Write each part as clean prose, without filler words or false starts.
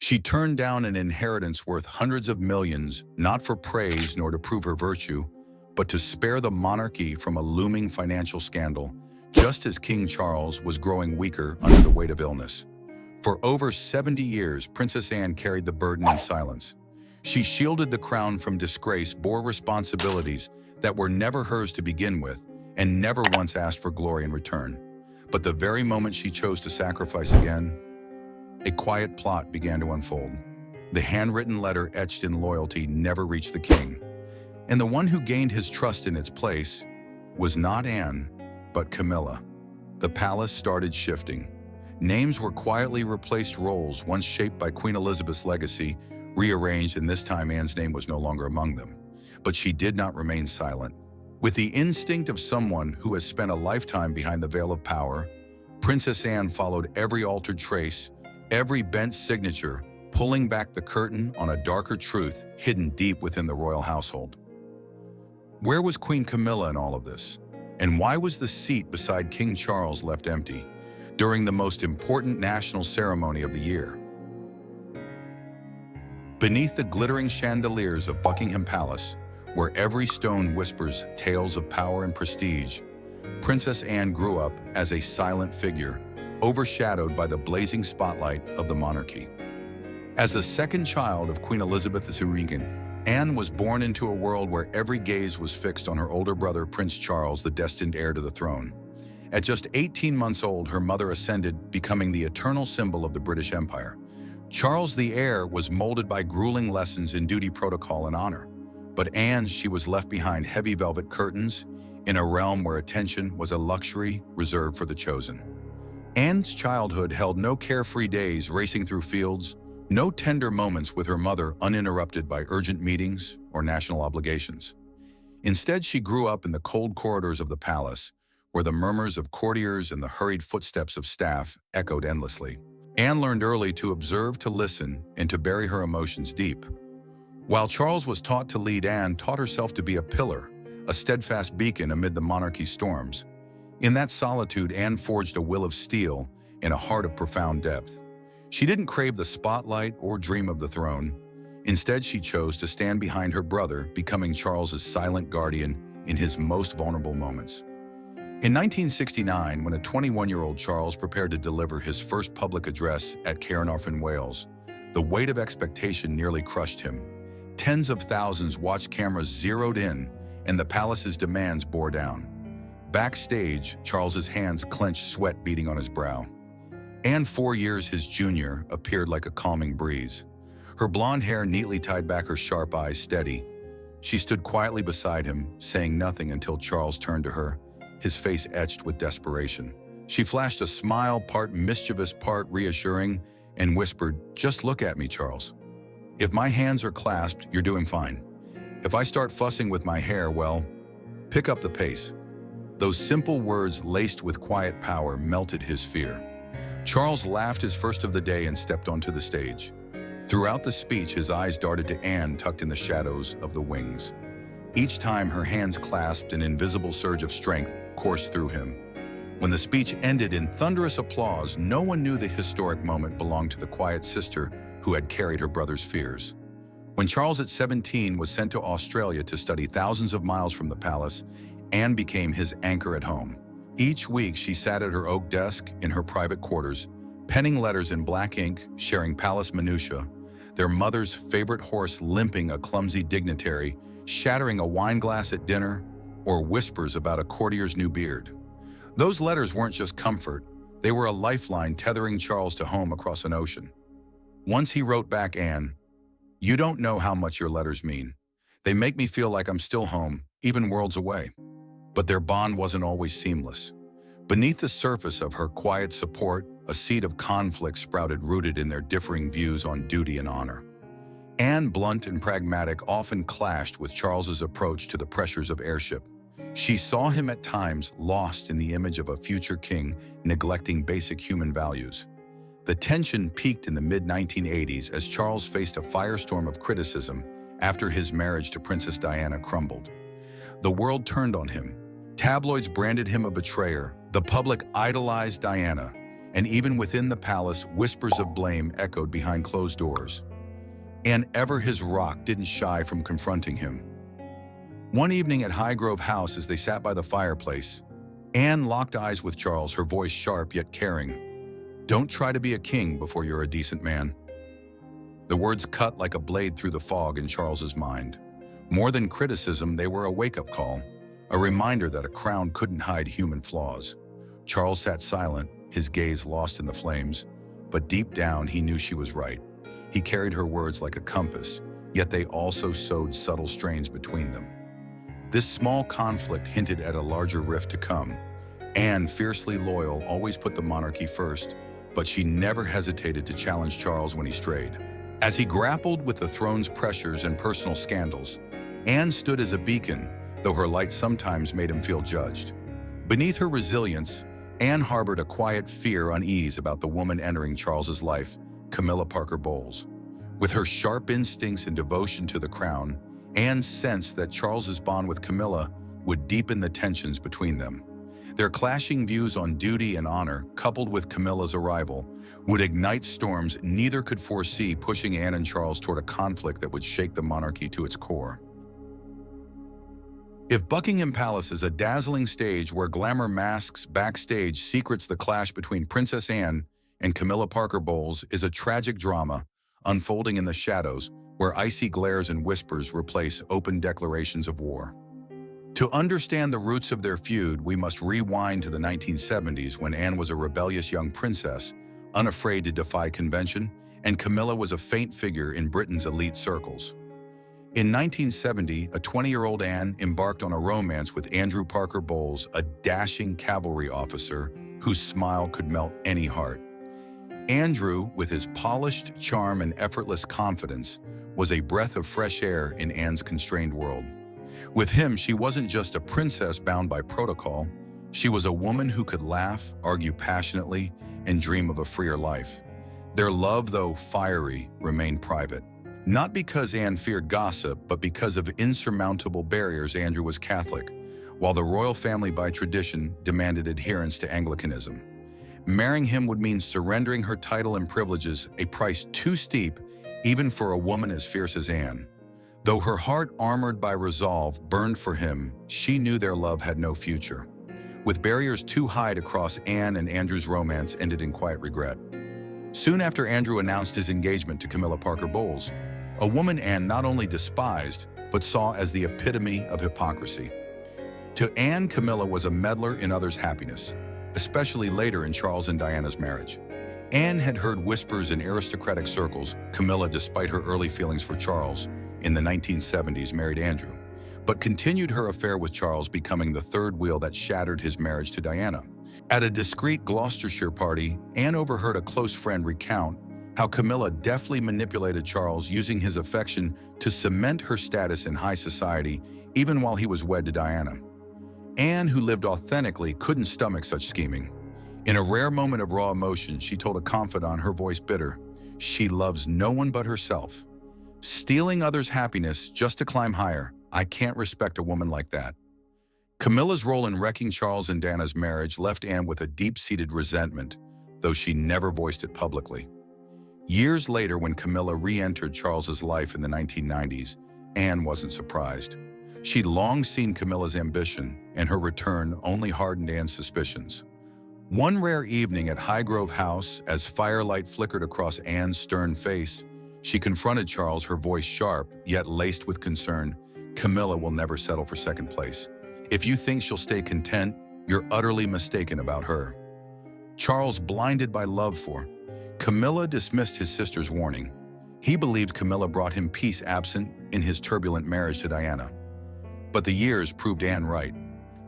She turned down an inheritance worth hundreds of millions, not for praise nor to prove her virtue, but to spare the monarchy from a looming financial scandal, just as King Charles was growing weaker under the weight of illness. For over 70 years, Princess Anne carried the burden in silence. She shielded the crown from disgrace, bore responsibilities that were never hers to begin with, and never once asked for glory in return. But the very moment she chose to sacrifice again, a quiet plot began to unfold. The handwritten letter etched in loyalty never reached the king. And the one who gained his trust in its place was not Anne, but Camilla. The palace started shifting. Names were quietly replaced, roles once shaped by Queen Elizabeth's legacy rearranged, and this time Anne's name was no longer among them. But she did not remain silent. With the instinct of someone who has spent a lifetime behind the veil of power, Princess Anne followed every altered trace, every bent signature, pulling back the curtain on a darker truth hidden deep within the royal household. Where was Queen Camilla in all of this? And why was the seat beside King Charles left empty during the most important national ceremony of the year? Beneath the glittering chandeliers of Buckingham Palace, where every stone whispers tales of power and prestige, Princess Anne grew up as a silent figure, overshadowed by the blazing spotlight of the monarchy. As the second child of Queen Elizabeth II, Anne was born into a world where every gaze was fixed on her older brother, Prince Charles, the destined heir to the throne. At just 18 months old, her mother ascended, becoming the eternal symbol of the British Empire. Charles the heir was molded by grueling lessons in duty, protocol, and honor. But Anne, she was left behind heavy velvet curtains in a realm where attention was a luxury reserved for the chosen. Anne's childhood held no carefree days racing through fields, no tender moments with her mother uninterrupted by urgent meetings or national obligations. Instead, she grew up in the cold corridors of the palace, where the murmurs of courtiers and the hurried footsteps of staff echoed endlessly. Anne learned early to observe, to listen, and to bury her emotions deep. While Charles was taught to lead, Anne taught herself to be a pillar, a steadfast beacon amid the monarchy's storms. In that solitude, Anne forged a will of steel and a heart of profound depth. She didn't crave the spotlight or dream of the throne. Instead, she chose to stand behind her brother, becoming Charles's silent guardian in his most vulnerable moments. In 1969, when a 21-year-old Charles prepared to deliver his first public address at Caernarfon in Wales, the weight of expectation nearly crushed him. Tens of thousands watched, cameras zeroed in, and the palace's demands bore down. Backstage, Charles's hands clenched, sweat beading on his brow. Anne, 4 years his junior, appeared like a calming breeze. Her blonde hair neatly tied back, her sharp eyes steady. She stood quietly beside him, saying nothing until Charles turned to her, his face etched with desperation. She flashed a smile, part mischievous, part reassuring, and whispered, "Just look at me, Charles. If my hands are clasped, you're doing fine. If I start fussing with my hair, well, pick up the pace." Those simple words, laced with quiet power, melted his fear. Charles laughed his first of the day and stepped onto the stage. Throughout the speech, his eyes darted to Anne, tucked in the shadows of the wings. Each time her hands clasped, an invisible surge of strength coursed through him. When the speech ended in thunderous applause, no one knew the historic moment belonged to the quiet sister who had carried her brother's fears. When Charles, at 17, was sent to Australia to study thousands of miles from the palace, Anne became his anchor at home. Each week, she sat at her oak desk in her private quarters, penning letters in black ink, sharing palace minutiae, their mother's favorite horse limping, a clumsy dignitary, shattering a wine glass at dinner, or whispers about a courtier's new beard. Those letters weren't just comfort, they were a lifeline tethering Charles to home across an ocean. Once he wrote back, "Anne, you don't know how much your letters mean. They make me feel like I'm still home, even worlds away." But their bond wasn't always seamless. Beneath the surface of her quiet support, a seed of conflict sprouted, rooted in their differing views on duty and honor. Anne, blunt and pragmatic, often clashed with Charles's approach to the pressures of heirship. She saw him at times lost in the image of a future king, neglecting basic human values. The tension peaked in the mid-1980s as Charles faced a firestorm of criticism after his marriage to Princess Diana crumbled. The world turned on him. Tabloids branded him a betrayer. The public idolized Diana, and even within the palace, whispers of blame echoed behind closed doors. And ever his rock didn't shy from confronting him. One evening at Highgrove House, as they sat by the fireplace, Anne locked eyes with Charles, her voice sharp yet caring. "Don't try to be a king before you're a decent man." The words cut like a blade through the fog in Charles's mind. More than criticism, they were a wake-up call, a reminder that a crown couldn't hide human flaws. Charles sat silent, his gaze lost in the flames, but deep down he knew she was right. He carried her words like a compass, yet they also sowed subtle strains between them. This small conflict hinted at a larger rift to come. Anne, fiercely loyal, always put the monarchy first, but she never hesitated to challenge Charles when he strayed. As he grappled with the throne's pressures and personal scandals, Anne stood as a beacon, though her light sometimes made him feel judged. Beneath her resilience, Anne harbored a quiet unease about the woman entering Charles's life, Camilla Parker Bowles. With her sharp instincts and devotion to the crown, Anne sensed that Charles's bond with Camilla would deepen the tensions between them. Their clashing views on duty and honor, coupled with Camilla's arrival, would ignite storms neither could foresee, pushing Anne and Charles toward a conflict that would shake the monarchy to its core. If Buckingham Palace is a dazzling stage where glamour masks backstage secrets, the clash between Princess Anne and Camilla Parker Bowles is a tragic drama unfolding in the shadows, where icy glares and whispers replace open declarations of war. To understand the roots of their feud, we must rewind to the 1970s, when Anne was a rebellious young princess, unafraid to defy convention, and Camilla was a faint figure in Britain's elite circles. In 1970, a 20-year-old Anne embarked on a romance with Andrew Parker Bowles, a dashing cavalry officer whose smile could melt any heart. Andrew, with his polished charm and effortless confidence, was a breath of fresh air in Anne's constrained world. With him, she wasn't just a princess bound by protocol. She was a woman who could laugh, argue passionately, and dream of a freer life. Their love, though fiery, remained private. Not because Anne feared gossip, but because of insurmountable barriers. Andrew was Catholic, while the royal family by tradition demanded adherence to Anglicanism. Marrying him would mean surrendering her title and privileges, a price too steep even for a woman as fierce as Anne. Though her heart, armored by resolve, burned for him, she knew their love had no future. With barriers too high to cross, Anne and Andrew's romance ended in quiet regret. Soon after Andrew announced his engagement to Camilla Parker Bowles, a woman Anne not only despised, but saw as the epitome of hypocrisy. To Anne, Camilla was a meddler in others' happiness, especially later in Charles and Diana's marriage. Anne had heard whispers in aristocratic circles. Camilla, despite her early feelings for Charles, in the 1970s married Andrew, but continued her affair with Charles, becoming the third wheel that shattered his marriage to Diana. At a discreet Gloucestershire party, Anne overheard a close friend recount how Camilla deftly manipulated Charles, using his affection to cement her status in high society, even while he was wed to Diana. Anne, who lived authentically, couldn't stomach such scheming. In a rare moment of raw emotion, she told a confidant, her voice bitter, "She loves no one but herself. Stealing others' happiness just to climb higher. I can't respect a woman like that." Camilla's role in wrecking Charles and Diana's marriage left Anne with a deep-seated resentment, though she never voiced it publicly. Years later, when Camilla re-entered Charles's life in the 1990s, Anne wasn't surprised. She'd long seen Camilla's ambition, and her return only hardened Anne's suspicions. One rare evening at Highgrove House, as firelight flickered across Anne's stern face, she confronted Charles, her voice sharp, yet laced with concern. "Camilla will never settle for second place. If you think she'll stay content, you're utterly mistaken about her." Charles, blinded by love for Camilla, dismissed his sister's warning. He believed Camilla brought him peace absent in his turbulent marriage to Diana. But the years proved Anne right.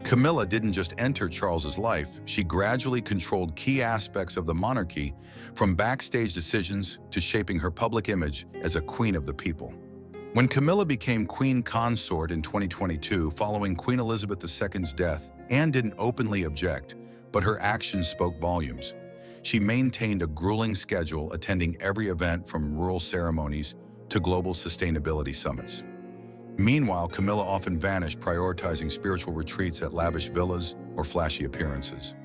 Camilla didn't just enter Charles's life, she gradually controlled key aspects of the monarchy, from backstage decisions to shaping her public image as a queen of the people. When Camilla became queen consort in 2022, following Queen Elizabeth II's death, Anne didn't openly object, but her actions spoke volumes. She maintained a grueling schedule, attending every event from rural ceremonies to global sustainability summits. Meanwhile, Camilla often vanished, prioritizing spiritual retreats at lavish villas or flashy appearances.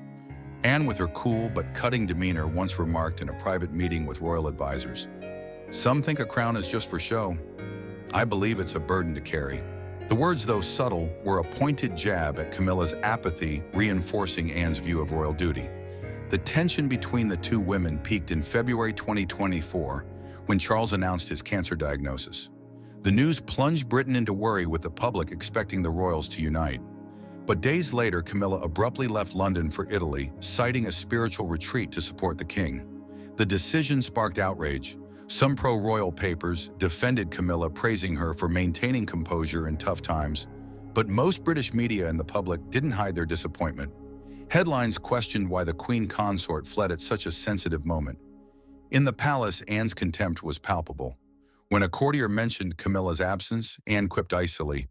Anne, with her cool but cutting demeanor, once remarked in a private meeting with royal advisors, "Some think a crown is just for show. I believe it's a burden to carry." The words, though subtle, were a pointed jab at Camilla's apathy, reinforcing Anne's view of royal duty. The tension between the two women peaked in February 2024 when Charles announced his cancer diagnosis. The news plunged Britain into worry, with the public expecting the royals to unite. But days later, Camilla abruptly left London for Italy, citing a spiritual retreat to support the king. The decision sparked outrage. Some pro-royal papers defended Camilla, praising her for maintaining composure in tough times. But most British media and the public didn't hide their disappointment. Headlines questioned why the Queen consort fled at such a sensitive moment. In the palace, Anne's contempt was palpable. When a courtier mentioned Camilla's absence, Anne quipped icily,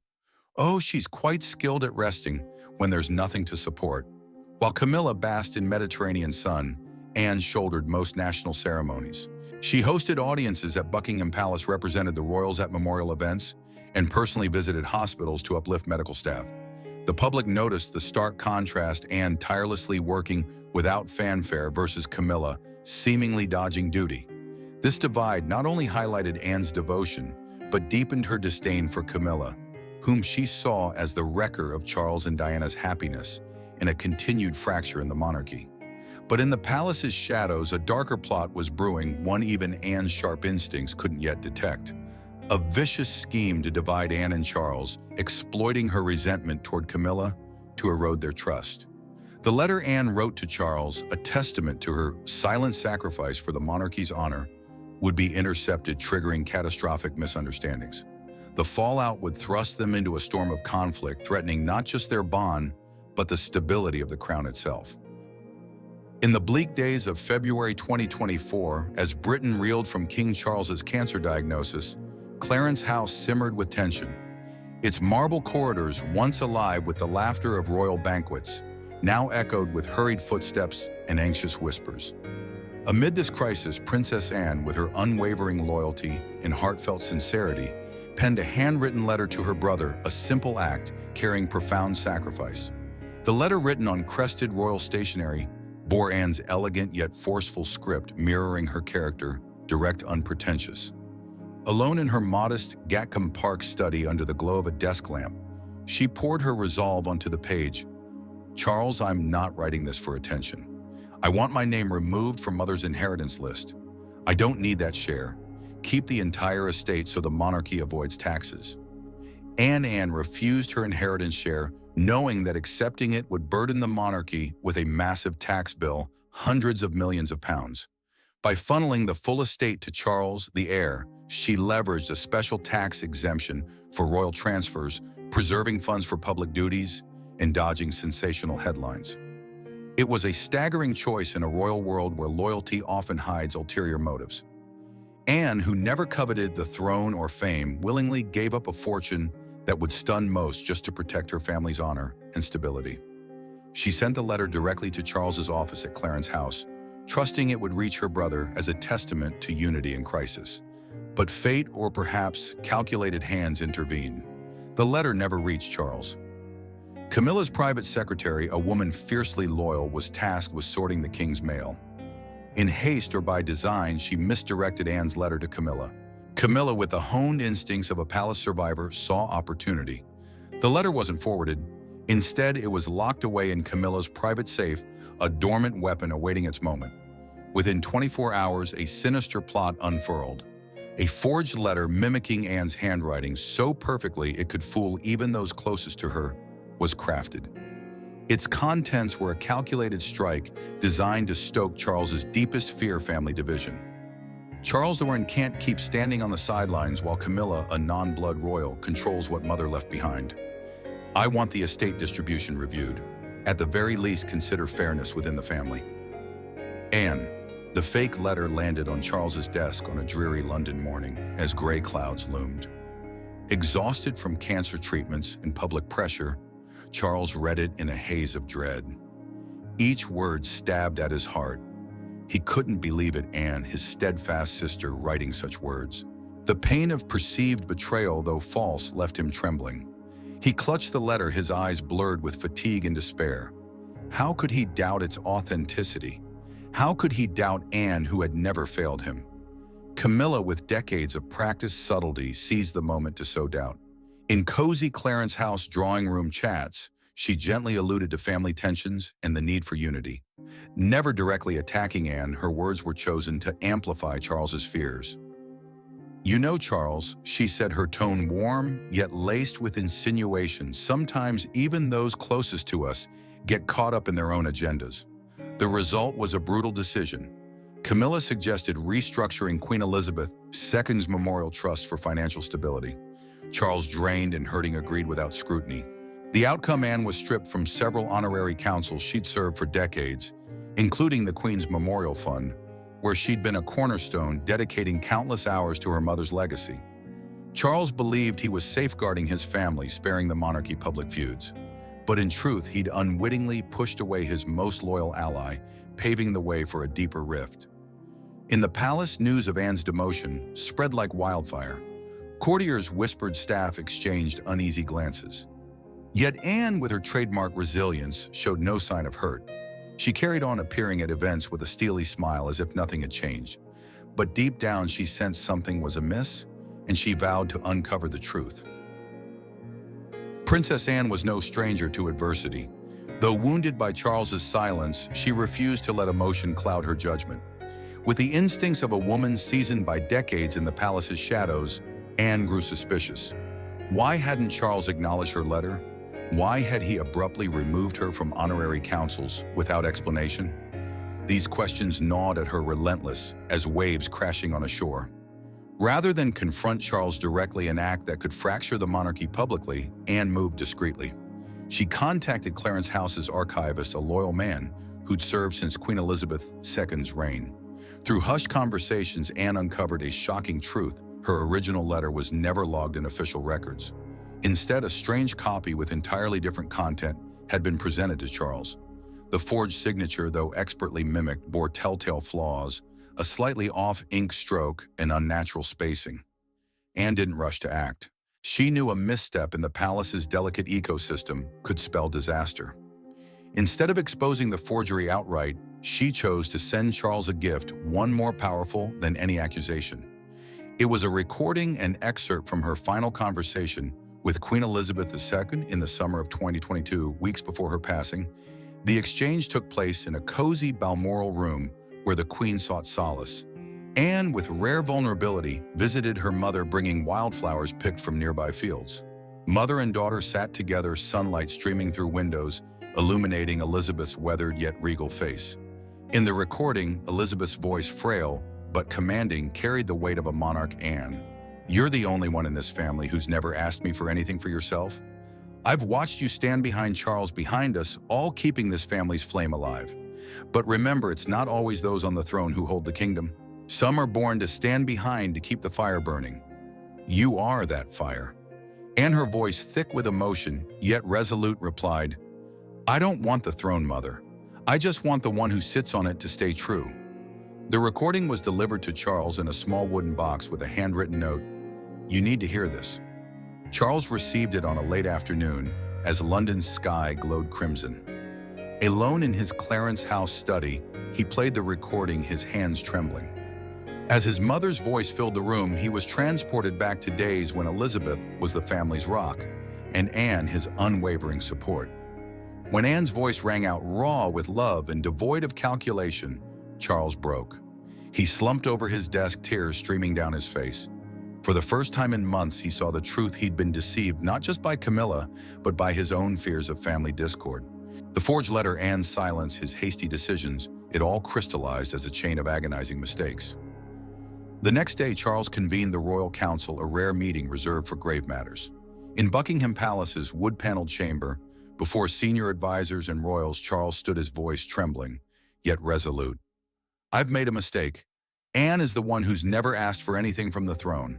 "Oh, she's quite skilled at resting when there's nothing to support." While Camilla basked in Mediterranean sun, Anne shouldered most national ceremonies. She hosted audiences at Buckingham Palace, represented the royals at memorial events, and personally visited hospitals to uplift medical staff. The public noticed the stark contrast: Anne tirelessly working without fanfare versus Camilla seemingly dodging duty. This divide not only highlighted Anne's devotion, but deepened her disdain for Camilla, whom she saw as the wrecker of Charles and Diana's happiness and a continued fracture in the monarchy. But in the palace's shadows, a darker plot was brewing, one even Anne's sharp instincts couldn't yet detect. A vicious scheme to divide Anne and Charles, exploiting her resentment toward Camilla to erode their trust. The letter Anne wrote to Charles, a testament to her silent sacrifice for the monarchy's honor, would be intercepted, triggering catastrophic misunderstandings. The fallout would thrust them into a storm of conflict, threatening not just their bond, but the stability of the crown itself. In the bleak days of February 2024, as Britain reeled from King Charles's cancer diagnosis, Clarence House simmered with tension. Its marble corridors, once alive with the laughter of royal banquets, now echoed with hurried footsteps and anxious whispers. Amid this crisis, Princess Anne, with her unwavering loyalty and heartfelt sincerity, penned a handwritten letter to her brother, a simple act carrying profound sacrifice. The letter, written on crested royal stationery, bore Anne's elegant yet forceful script, mirroring her character, direct, unpretentious. Alone in her modest Gatcombe Park study under the glow of a desk lamp, she poured her resolve onto the page. "Charles, I'm not writing this for attention. I want my name removed from Mother's inheritance list. I don't need that share. Keep the entire estate so the monarchy avoids taxes." Anne refused her inheritance share, knowing that accepting it would burden the monarchy with a massive tax bill, hundreds of millions of pounds. By funneling the full estate to Charles, the heir, she leveraged a special tax exemption for royal transfers, preserving funds for public duties and dodging sensational headlines. It was a staggering choice in a royal world where loyalty often hides ulterior motives. Anne, who never coveted the throne or fame, willingly gave up a fortune that would stun most just to protect her family's honor and stability. She sent the letter directly to Charles's office at Clarence House, trusting it would reach her brother as a testament to unity in crisis. But fate, or perhaps calculated hands, intervened. The letter never reached Charles. Camilla's private secretary, a woman fiercely loyal, was tasked with sorting the king's mail. In haste or by design, she misdirected Anne's letter to Camilla. Camilla, with the honed instincts of a palace survivor, saw opportunity. The letter wasn't forwarded. Instead, it was locked away in Camilla's private safe, a dormant weapon awaiting its moment. Within 24 hours, a sinister plot unfurled. A forged letter mimicking Anne's handwriting so perfectly it could fool even those closest to her was crafted. Its contents were a calculated strike designed to stoke Charles's deepest fear: family division. Charles IX can't keep standing on the sidelines while Camilla, a non-blood royal, controls what Mother left behind. "I want the estate distribution reviewed. At the very least, consider fairness within the family." Anne. The fake letter landed on Charles's desk on a dreary London morning as gray clouds loomed. Exhausted from cancer treatments and public pressure, Charles read it in a haze of dread. Each word stabbed at his heart. He couldn't believe it, Anne, his steadfast sister, writing such words. The pain of perceived betrayal, though false, left him trembling. He clutched the letter, his eyes blurred with fatigue and despair. How could he doubt its authenticity? How could he doubt Anne, who had never failed him? Camilla, with decades of practiced subtlety, seized the moment to sow doubt. In cozy Clarence House drawing room chats, she gently alluded to family tensions and the need for unity. Never directly attacking Anne, her words were chosen to amplify Charles's fears. "You know, Charles," she said, her tone warm yet laced with insinuation, "sometimes even those closest to us get caught up in their own agendas." The result was a brutal decision. Camilla suggested restructuring Queen Elizabeth II's memorial trust for financial stability. Charles, drained and hurting, agreed without scrutiny. The outcome: Anne was stripped from several honorary councils she'd served for decades, including the Queen's Memorial Fund, where she'd been a cornerstone, dedicating countless hours to her mother's legacy. Charles believed he was safeguarding his family, sparing the monarchy public feuds. But in truth, he'd unwittingly pushed away his most loyal ally, paving the way for a deeper rift. In the palace, news of Anne's demotion spread like wildfire. Courtiers whispered, staff exchanged uneasy glances. Yet Anne, with her trademark resilience, showed no sign of hurt. She carried on, appearing at events with a steely smile as if nothing had changed. But deep down, she sensed something was amiss, and she vowed to uncover the truth. Princess Anne was no stranger to adversity. Though wounded by Charles's silence, she refused to let emotion cloud her judgment. With the instincts of a woman seasoned by decades in the palace's shadows, Anne grew suspicious. Why hadn't Charles acknowledged her letter? Why had he abruptly removed her from honorary councils without explanation? These questions gnawed at her relentless as waves crashing on a shore. Rather than confront Charles directly, an act that could fracture the monarchy publicly, Anne moved discreetly. She contacted Clarence House's archivist, a loyal man who'd served since Queen Elizabeth II's reign. Through hushed conversations, Anne uncovered a shocking truth. Her original letter was never logged in official records. Instead, a strange copy with entirely different content had been presented to Charles. The forged signature, though expertly mimicked, bore telltale flaws: a slightly off ink stroke and unnatural spacing. Anne didn't rush to act. She knew a misstep in the palace's delicate ecosystem could spell disaster. Instead of exposing the forgery outright, she chose to send Charles a gift, one more powerful than any accusation. It was a recording and excerpt from her final conversation with Queen Elizabeth II in the summer of 2022, weeks before her passing. The exchange took place in a cozy Balmoral room where the Queen sought solace. Anne, with rare vulnerability, visited her mother, bringing wildflowers picked from nearby fields. Mother and daughter sat together, sunlight streaming through windows, illuminating Elizabeth's weathered yet regal face. In the recording, Elizabeth's voice, frail but commanding, carried the weight of a monarch. "Anne, you're the only one in this family who's never asked me for anything for yourself. I've watched you stand behind Charles, behind us, all keeping this family's flame alive. But remember, it's not always those on the throne who hold the kingdom. Some are born to stand behind to keep the fire burning. You are that fire." And her voice, thick with emotion, yet resolute, replied, "I don't want the throne, Mother. I just want the one who sits on it to stay true." The recording was delivered to Charles in a small wooden box with a handwritten note: "You need to hear this." Charles received it on a late afternoon as London's sky glowed crimson. Alone in his Clarence House study, he played the recording, his hands trembling. As his mother's voice filled the room, he was transported back to days when Elizabeth was the family's rock, and Anne his unwavering support. When Anne's voice rang out raw with love and devoid of calculation, Charles broke. He slumped over his desk, tears streaming down his face. For the first time in months, he saw the truth. He'd been deceived, not just by Camilla, but by his own fears of family discord. The forged letter, Anne's silence, his hasty decisions, it all crystallized as a chain of agonizing mistakes. The next day, Charles convened the Royal Council, a rare meeting reserved for grave matters. In Buckingham Palace's wood-paneled chamber, before senior advisors and royals, Charles stood, his voice trembling, yet resolute. "I've made a mistake. Anne is the one who's never asked for anything from the throne.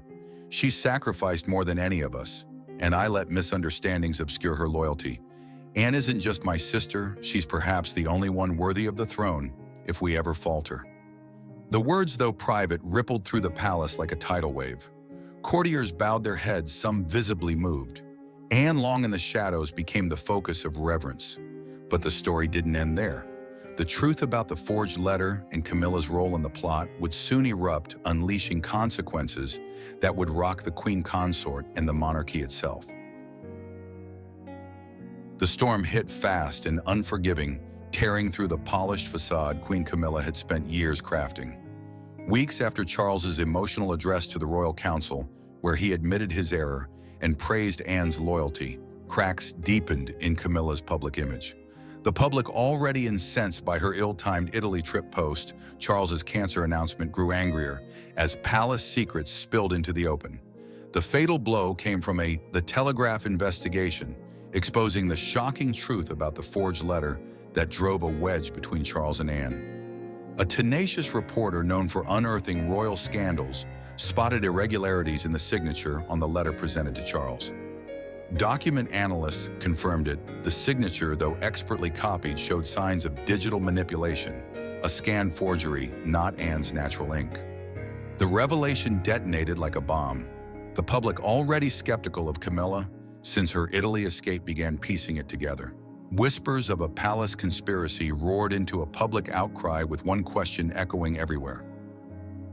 She's sacrificed more than any of us, and I let misunderstandings obscure her loyalty. Anne isn't just my sister, she's perhaps the only one worthy of the throne if we ever falter." The words, though private, rippled through the palace like a tidal wave. Courtiers bowed their heads, some visibly moved. Anne, long in the shadows, became the focus of reverence. But the story didn't end there. The truth about the forged letter and Camilla's role in the plot would soon erupt, unleashing consequences that would rock the queen consort and the monarchy itself. The storm hit fast and unforgiving, tearing through the polished facade Queen Camilla had spent years crafting. Weeks after Charles's emotional address to the royal council, where he admitted his error and praised Anne's loyalty, cracks deepened in Camilla's public image. The public, already incensed by her ill-timed Italy trip post Charles's cancer announcement, grew angrier as palace secrets spilled into the open. The fatal blow came from The Telegraph investigation, exposing the shocking truth about the forged letter that drove a wedge between Charles and Anne. A tenacious reporter known for unearthing royal scandals spotted irregularities in the signature on the letter presented to Charles. Document analysts confirmed it. The signature, though expertly copied, showed signs of digital manipulation, a scanned forgery, not Anne's natural ink. The revelation detonated like a bomb. The public, already skeptical of Camilla since her Italy escape, began piecing it together. Whispers of a palace conspiracy roared into a public outcry, with one question echoing everywhere.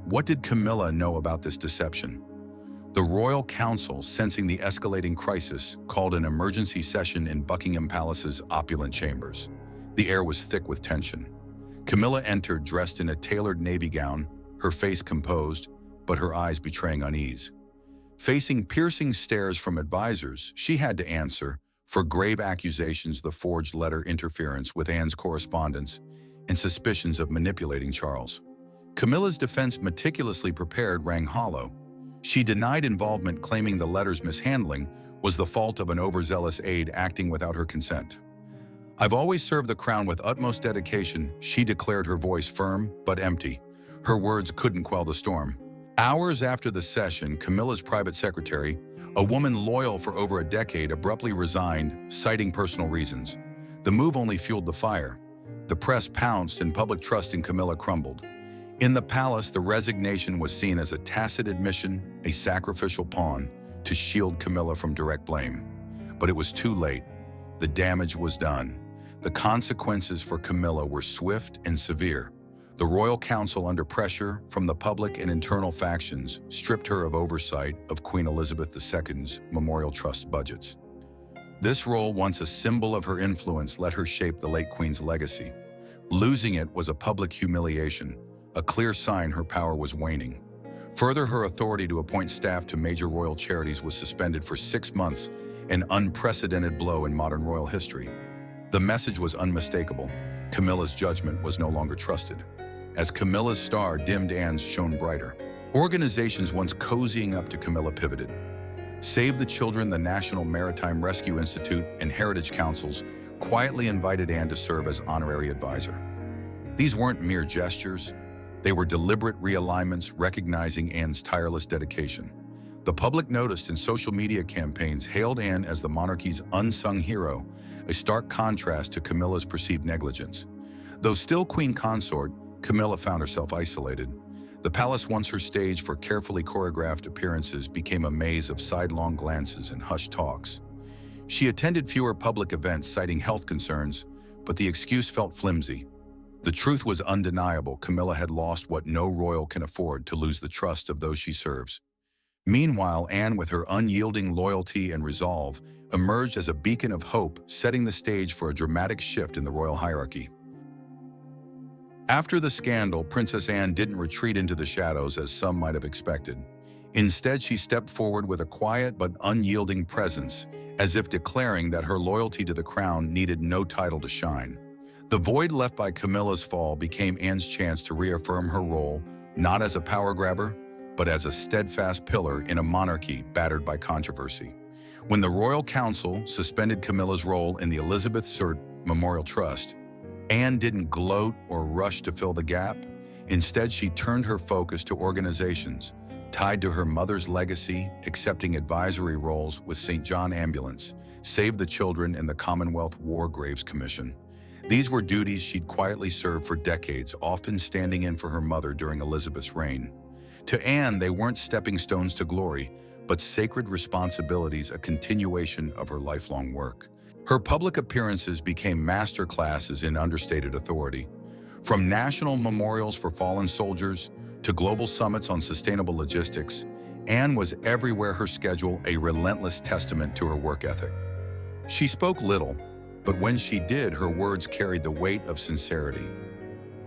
What did Camilla know about this deception? The royal council, sensing the escalating crisis, called an emergency session in Buckingham Palace's opulent chambers. The air was thick with tension. Camilla entered dressed in a tailored navy gown, her face composed, but her eyes betraying unease. Facing piercing stares from advisors, she had to answer for grave accusations, the forged letter, interference with Anne's correspondence, and suspicions of manipulating Charles. Camilla's defense, meticulously prepared, rang hollow. She denied involvement, claiming the letter's mishandling was the fault of an overzealous aide acting without her consent. "I've always served the crown with utmost dedication," she declared, her voice firm but empty. Her words couldn't quell the storm. Hours after the session, Camilla's private secretary, a woman loyal for over a decade, abruptly resigned, citing personal reasons. The move only fueled the fire. The press pounced and public trust in Camilla crumbled. In the palace, the resignation was seen as a tacit admission, a sacrificial pawn, to shield Camilla from direct blame. But it was too late. The damage was done. The consequences for Camilla were swift and severe. The royal council, under pressure from the public and internal factions, stripped her of oversight of Queen Elizabeth II's memorial trust budgets. This role, once a symbol of her influence, let her shape the late queen's legacy. Losing it was a public humiliation, a clear sign her power was waning. Further, her authority to appoint staff to major royal charities was suspended for 6 months, an unprecedented blow in modern royal history. The message was unmistakable. Camilla's judgment was no longer trusted. As Camilla's star dimmed, Anne's shone brighter. Organizations once cozying up to Camilla pivoted. Save the Children, the National Maritime Rescue Institute, and heritage councils quietly invited Anne to serve as honorary advisor. These weren't mere gestures. They were deliberate realignments, recognizing Anne's tireless dedication. The public noticed, and social media campaigns hailed Anne as the monarchy's unsung hero, a stark contrast to Camilla's perceived negligence. Though still queen consort, Camilla found herself isolated. The palace, once her stage for carefully choreographed appearances, became a maze of sidelong glances and hushed talks. She attended fewer public events, citing health concerns, but the excuse felt flimsy. The truth was undeniable. Camilla had lost what no royal can afford: to lose the trust of those she serves. Meanwhile, Anne, with her unyielding loyalty and resolve, emerged as a beacon of hope, setting the stage for a dramatic shift in the royal hierarchy. After the scandal, Princess Anne didn't retreat into the shadows as some might have expected. Instead, she stepped forward with a quiet but unyielding presence, as if declaring that her loyalty to the crown needed no title to shine. The void left by Camilla's fall became Anne's chance to reaffirm her role, not as a power grabber, but as a steadfast pillar in a monarchy battered by controversy. When the Royal Council suspended Camilla's role in the Elizabeth II Memorial Trust, Anne didn't gloat or rush to fill the gap. Instead, she turned her focus to organizations tied to her mother's legacy, accepting advisory roles with St. John Ambulance, Save the Children, and the Commonwealth War Graves Commission. These were duties she'd quietly served for decades, often standing in for her mother during Elizabeth's reign. To Anne, they weren't stepping stones to glory, but sacred responsibilities, a continuation of her lifelong work. Her public appearances became master classes in understated authority. From national memorials for fallen soldiers to global summits on sustainable logistics, Anne was everywhere, her schedule a relentless testament to her work ethic. She spoke little, but when she did, her words carried the weight of sincerity.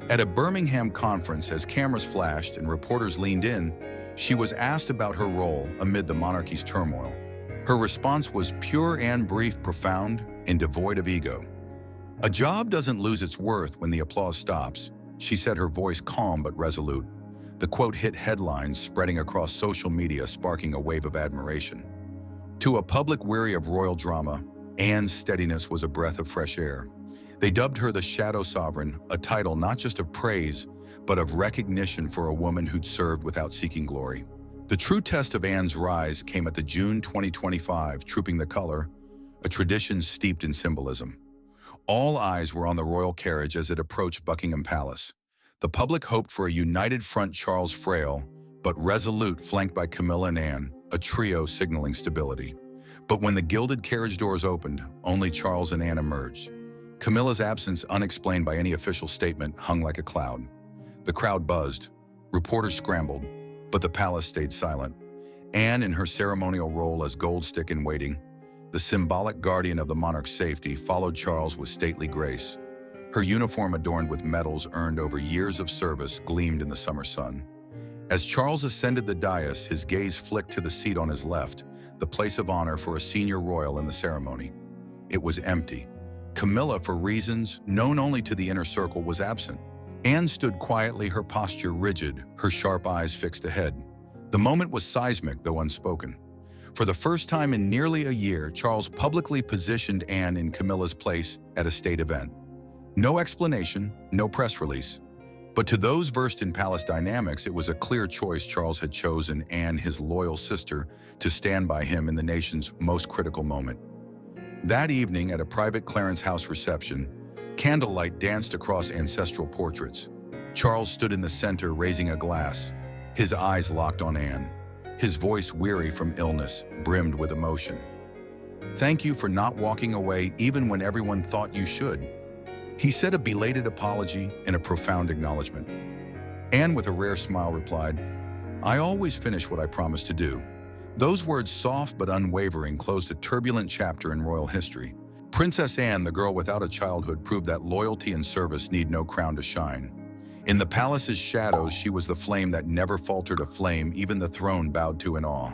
At a Birmingham conference, as cameras flashed and reporters leaned in, she was asked about her role amid the monarchy's turmoil. Her response was pure and brief, profound, and devoid of ego. "A job doesn't lose its worth when the applause stops," she said, her voice calm but resolute. The quote hit headlines, spreading across social media, sparking a wave of admiration. To a public weary of royal drama, Anne's steadiness was a breath of fresh air. They dubbed her the Shadow Sovereign, a title not just of praise, but of recognition for a woman who'd served without seeking glory. The true test of Anne's rise came at the June 2025 Trooping the Color, a tradition steeped in symbolism. All eyes were on the royal carriage as it approached Buckingham Palace. The public hoped for a united front, Charles frail, but resolute, flanked by Camilla and Anne, a trio signaling stability. But when the gilded carriage doors opened, only Charles and Anne emerged. Camilla's absence, unexplained by any official statement, hung like a cloud. The crowd buzzed, reporters scrambled, but the palace stayed silent. Anne, in her ceremonial role as gold stick in waiting, the symbolic guardian of the monarch's safety, followed Charles with stately grace. Her uniform, adorned with medals earned over years of service, gleamed in the summer sun. As Charles ascended the dais, his gaze flicked to the seat on his left, the place of honor for a senior royal in the ceremony. It was empty. Camilla, for reasons known only to the inner circle, was absent. Anne stood quietly, her posture rigid, her sharp eyes fixed ahead. The moment was seismic, though unspoken. For the first time in nearly a year, Charles publicly positioned Anne in Camilla's place at a state event. No explanation, no press release. But to those versed in palace dynamics, it was a clear choice. Charles had chosen Anne, his loyal sister, to stand by him in the nation's most critical moment. That evening, at a private Clarence House reception, candlelight danced across ancestral portraits. Charles stood in the center, raising a glass. His eyes locked on Anne. His voice, weary from illness, brimmed with emotion. "Thank you for not walking away even when everyone thought you should." He said, a belated apology and a profound acknowledgement. Anne, with a rare smile, replied, "I always finish what I promise to do." Those words, soft but unwavering, closed a turbulent chapter in royal history. Princess Anne, the girl without a childhood, proved that loyalty and service need no crown to shine. In the palace's shadows, she was the flame that never faltered, a flame even the throne bowed to in awe.